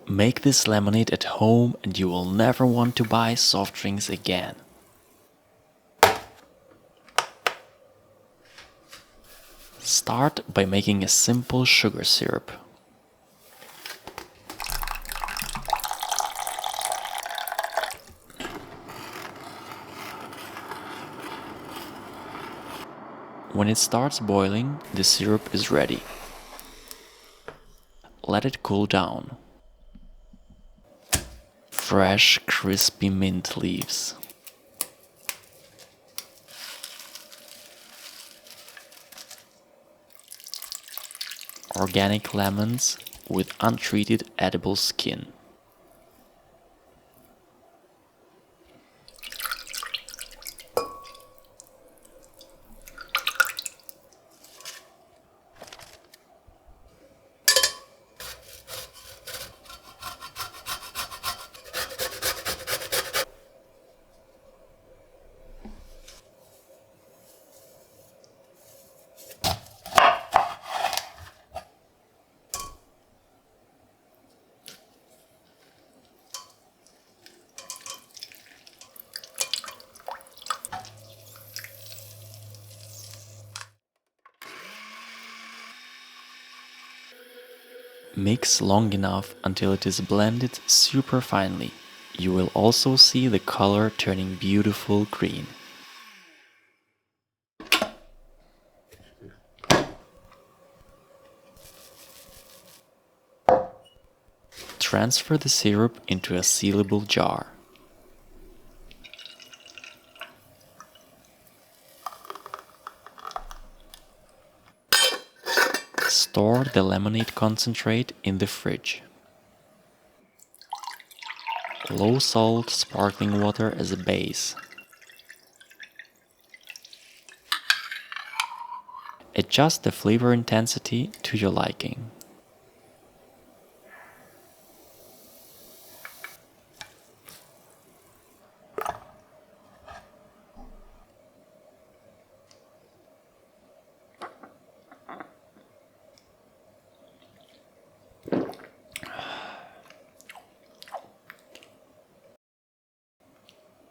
Make this lemonade at home and you will never want to buy soft drinks again. Start by making a simple sugar syrup. When it starts boiling, the syrup is ready. Let it cool down. Fresh, crispy mint leaves. Organic lemons with untreated edible skin. Mix long enough until it is blended super finely. You will also see the color turning beautiful green. Transfer the syrup into a sealable jar. Store the lemonade concentrate in the fridge. Low salt sparkling water as a base. Adjust the flavor intensity to your liking.